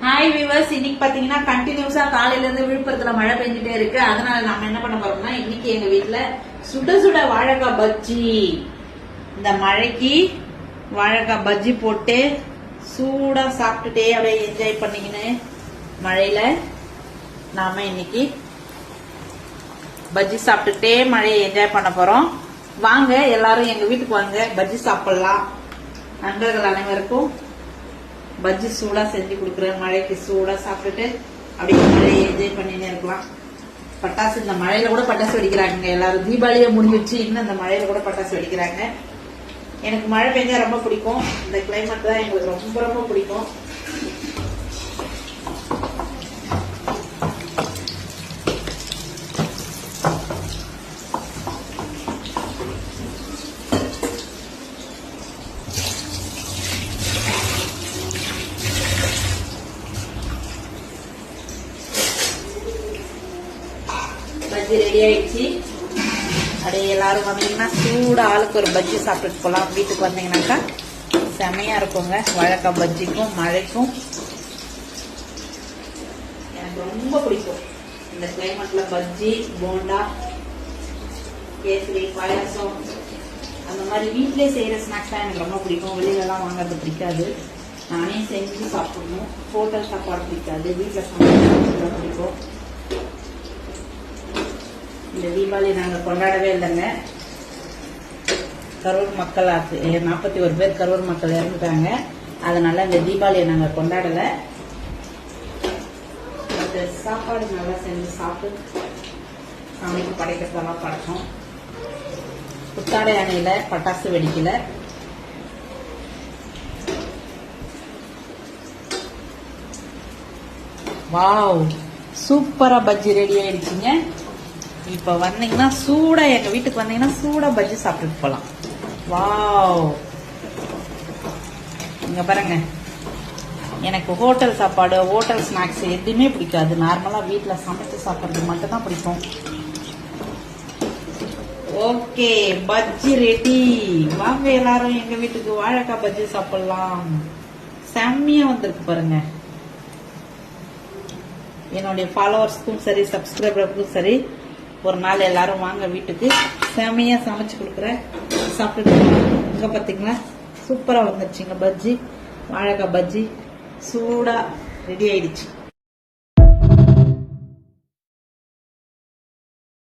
Hi viewers, இன்னைக்கு பாத்தீங்கன்னா கண்டினியூஸா காலையில இருந்து விழுப்புரத்துல மழை பெஞ்சிட்டே இருக்கு. அதனால நம்ம என்ன பண்ண போறோம்னா, இன்னைக்கு எங்க வீட்டுல சுட சுட வாழைக்காய் பஜ்ஜி. இந்த மழைக்கு வாழைக்காய் பஜ்ஜி போட்டு சூடா சாப்பிட்டுட்டே அப்படியே என்ஜாய் பண்ணிக்கின்னு மழையில நாம இன்னைக்கு பஜ்ஜி சாப்பிட்டுட்டே மழையை என்ஜாய் பண்ண போறோம். வாங்க எல்லாரும் எங்க வீட்டுக்கு வாங்க, பஜ்ஜி சாப்பிடலாம். நண்பர்கள் அனைவருக்கும் பஜ்ஜி சூடா செஞ்சு கொடுக்குறேன். மழைக்கு சூடா சாப்பிட்டுட்டு அப்படியே மழையை என்ஜாய் பண்ணினே இருக்கலாம். பட்டாசு, இந்த மழையில கூட பட்டாசு வெடிக்கிறாங்க எல்லாரும். தீபாவளியை முடிஞ்சிச்சு, இன்னும் இந்த மழையில கூட பட்டாசு வெடிக்கிறாங்க. எனக்கு மழை பெஞ்சா ரொம்ப பிடிக்கும். இந்த கிளைமேட் தான் எங்களுக்கு ரொம்ப ரொம்ப பிடிக்கும். பஜ்ஜி ரெடி ஆயிடுச்சு. அப்படியே எல்லாரும் வந்தீங்கன்னா சூட ஆளுக்கு ஒரு பஜ்ஜி சாப்பிட்டுட்டு போகலாம். வீட்டுக்கு வந்தீங்கன்னாக்கா செமையா இருக்குங்க. வாழைக்காய் பஜ்ஜிக்கும் மழைக்கும் எனக்கு ரொம்ப பிடிக்கும். இந்த கிளைமேட்ல பஜ்ஜி, போண்டா, கேசரி, பாயாசம், அந்த மாதிரி வீட்டிலே செய்யற ஸ்நாக்ஸ் தான் எனக்கு ரொம்ப பிடிக்கும். வெளியில எல்லாம் வாங்கறது பிடிக்காது. நானே செஞ்சு சாப்பிடணும். ஹோட்டல் சாப்பாடு பிடிக்காது, வீட்டில் சாப்பிட பிடிக்கும். இந்த தீபாவளி நாங்க கொண்டாடவே இல்லைங்க. கரூர் மக்கள் 41 பேர் கரூர் மக்கள் இறந்துட்டாங்க. அதனால இந்த தீபாவளியை நாங்க கொண்டாடல. சாப்பாடு நல்லா செஞ்சு சாப்பிட்டு சாமிக்கு படைக்கிறதெல்லாம் படைச்சோம். புத்தாடை அணையில பட்டாசு வெடிக்கல. வாவ், சூப்பரா பஜ்ஜி ரெடி ஆயிடுச்சுங்க. இப்ப வந்தீங்கன்னா சூடா, எங்க வீட்டுக்கு வந்தீங்கன்னா சூடா பஜ்ஜி சாப்பிட்டுட்டு போலாம். வாவ், இங்க பாருங்க. எனக்கு ஹோட்டல் சாப்பாடு, ஹோட்டல் ஸ்நாக்ஸ் எதுவுமே பிடிக்காது. நார்மலா வீட்டுல சமைச்சு சாப்பிட்றது மட்டும் தான் பிடிக்கும். Okay, bajji ready. வாங்க எல்லாரும் எங்க வீட்டுக்கு வாழைக்காய் பஜ்ஜி சாப்பிடலாம். செம்மையா வந்திருக்கு பாருங்க. என்னுடைய ஃபாலோவர்ஸ்க்கும் சரி, சப்ஸ்கிரைபருக்கும் சரி, ஒரு நாள் எல்லாரும் வாங்க வீட்டுக்கு. செமையா சமைச்சு கொடுக்குறேன், சாப்பிட்டுட்டு. இங்க பாத்தீங்களா சூப்பரா வந்துருச்சுங்க பஜ்ஜி, வாழைக்காய் பஜ்ஜி சூடா ரெடி ஆயிடுச்சு.